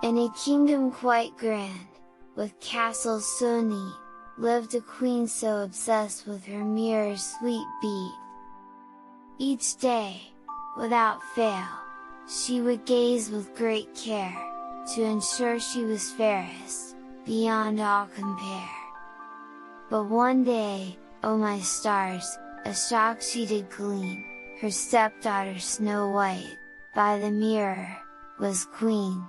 In a kingdom quite grand, with castles so neat, lived a queen so obsessed with her mirror's sweet beat. Each day, without fail, she would gaze with great care, to ensure she was fairest, beyond all compare. But one day, oh my stars, a shock she did glean, her stepdaughter Snow White, by the mirror, was queen.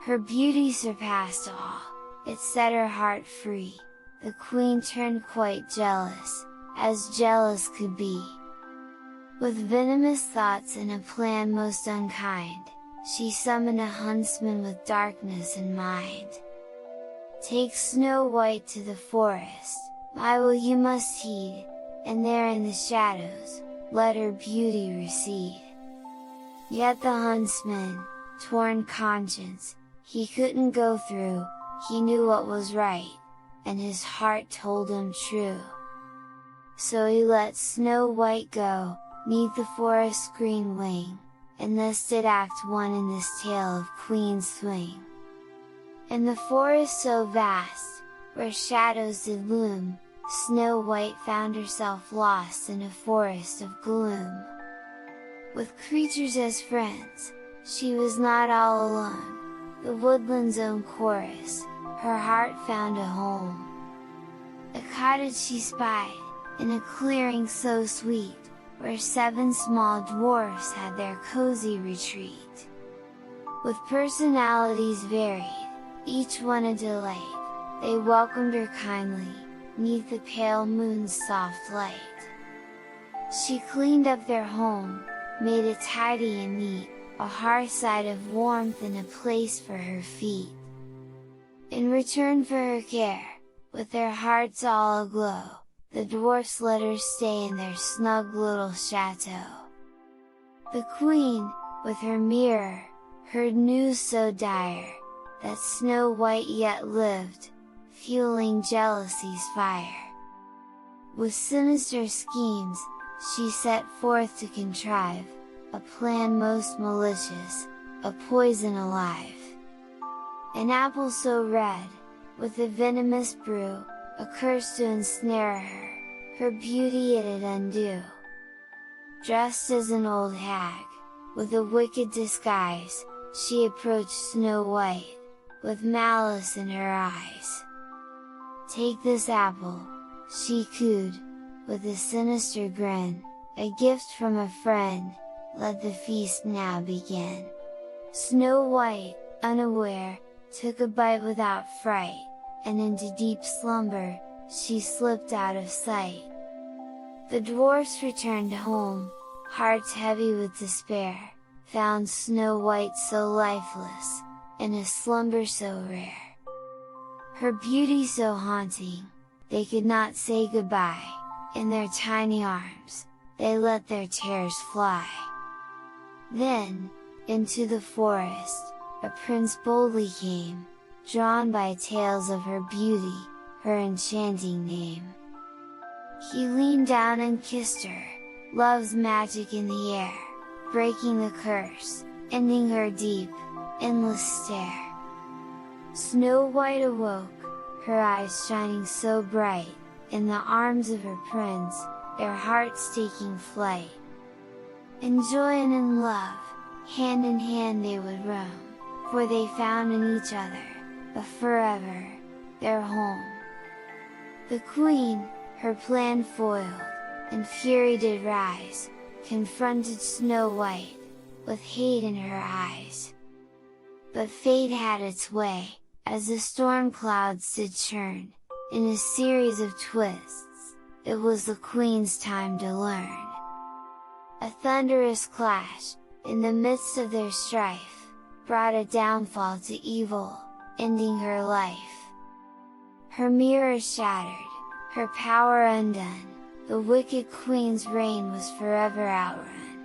Her beauty surpassed all, it set her heart free, the queen turned quite jealous, as jealous could be. With venomous thoughts and a plan most unkind, she summoned a huntsman with darkness in mind. Take Snow White to the forest, my will you must heed, and there in the shadows, let her beauty recede. Yet the huntsman, torn conscience, he couldn't go through, he knew what was right, and his heart told him true. So he let Snow White go, 'neath the forest's green wing, and thus did Act 1 in this tale of Queen's Swing. In the forest so vast, where shadows did loom, Snow White found herself lost in a forest of gloom. With creatures as friends, she was not all alone, the woodland's own chorus, her heart found a home. A cottage she spied, in a clearing so sweet, where 7 small dwarfs had their cozy retreat. With personalities varied, each one a delight, they welcomed her kindly, 'neath the pale moon's soft light. She cleaned up their home, made it tidy and neat, a hearthside of warmth and a place for her feet. In return for her care, with their hearts all aglow, the dwarfs let her stay in their snug little chateau. The queen, with her mirror, heard news so dire, that Snow White yet lived, fueling jealousy's fire. With sinister schemes, she set forth to contrive, a plan most malicious, a poison alive. An apple so red, with a venomous brew, a curse to ensnare her, her beauty it'd undo. Dressed as an old hag, with a wicked disguise, she approached Snow White, with malice in her eyes. Take this apple, she cooed, with a sinister grin, a gift from a friend, let the feast now begin. Snow White, unaware, took a bite without fright, and into deep slumber, she slipped out of sight. The dwarfs returned home, hearts heavy with despair, found Snow White so lifeless, in a slumber so rare. Her beauty so haunting, they could not say goodbye, in their tiny arms, they let their terrors fly. Then, into the forest, a prince boldly came, drawn by tales of her beauty, her enchanting name. He leaned down and kissed her, love's magic in the air, breaking the curse, ending her deep, endless stare. Snow White awoke, her eyes shining so bright, in the arms of her prince, their hearts taking flight. In joy and in love, hand in hand they would roam, for they found in each other, a forever, their home. The queen, her plan foiled, in fury did rise, confronted Snow White, with hate in her eyes. But fate had its way, as the storm clouds did churn, in a series of twists, it was the queen's time to learn. A thunderous clash, in the midst of their strife, brought a downfall to evil, ending her life. Her mirror shattered, her power undone, the wicked queen's reign was forever outrun.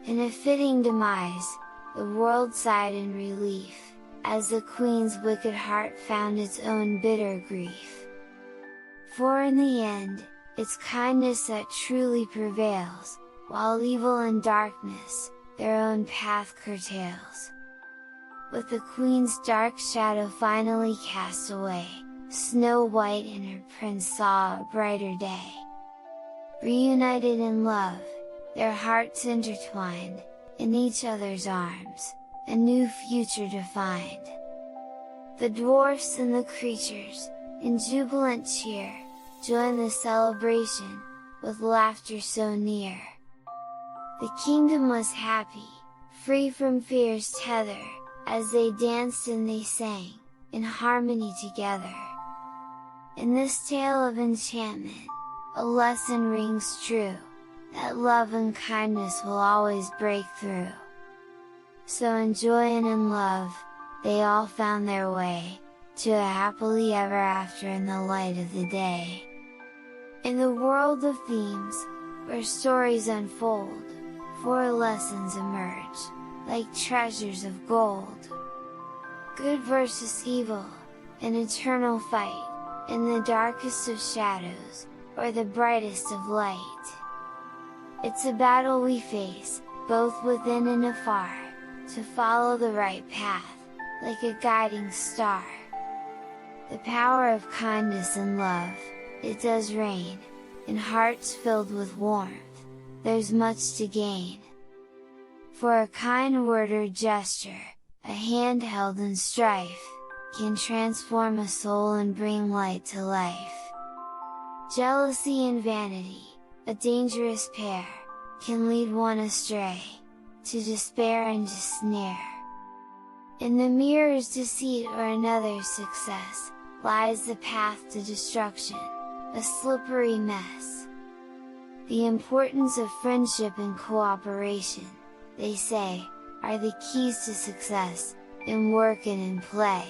In a fitting demise, the world sighed in relief, as the queen's wicked heart found its own bitter grief. For in the end, it's kindness that truly prevails, while evil and darkness, their own path curtails. with the queen's dark shadow finally cast away, Snow White and her prince saw a brighter day. Reunited in love, their hearts intertwined, in each other's arms, a new future defined. The dwarfs and the creatures, in jubilant cheer, join the celebration, with laughter so near. The kingdom was happy, free from fear's tether, as they danced and they sang, in harmony together. In this tale of enchantment, a lesson rings true, that love and kindness will always break through. So in joy and in love, they all found their way, to a happily ever after in the light of the day. In the world of themes, where stories unfold, 4 lessons emerge, like treasures of gold. Good versus evil, an eternal fight, in the darkest of shadows, or the brightest of light. It's a battle we face, both within and afar, to follow the right path, like a guiding star. The power of kindness and love, it does reign, in hearts filled with warmth, there's much to gain. For a kind word or gesture, a hand held in strife, can transform a soul and bring light to life. Jealousy and vanity, a dangerous pair, can lead one astray, to despair and to snare. In the mirror's deceit or another's success, lies the path to destruction, a slippery mess. The importance of friendship and cooperation, they say, are the keys to success, in work and in play.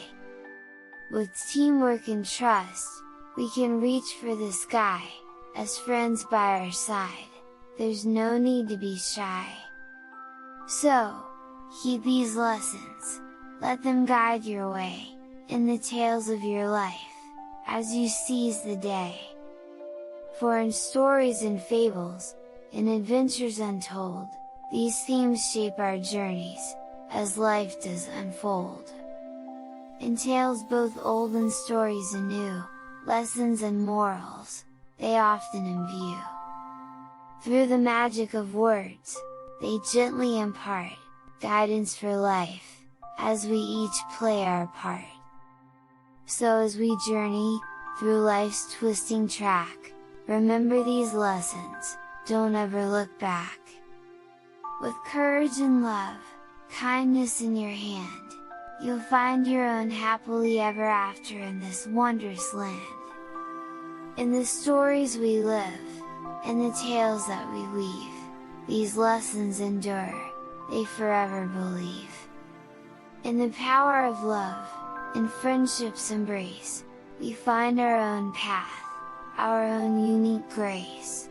With teamwork and trust, we can reach for the sky, as friends by our side, there's no need to be shy. So, heed these lessons, let them guide your way, in the tales of your life, as you seize the day. For in stories and fables, in adventures untold, these themes shape our journeys, as life does unfold. In tales both old and stories anew, lessons and morals, they often imbue. Through the magic of words, they gently impart, guidance for life, as we each play our part. So as we journey, through life's twisting track, remember these lessons, don't ever look back. With courage and love, kindness in your hand, you'll find your own happily ever after in this wondrous land. In the stories we live, and the tales that we weave, these lessons endure, they forever believe. In the power of love, in friendship's embrace, we find our own path, our own unique grace.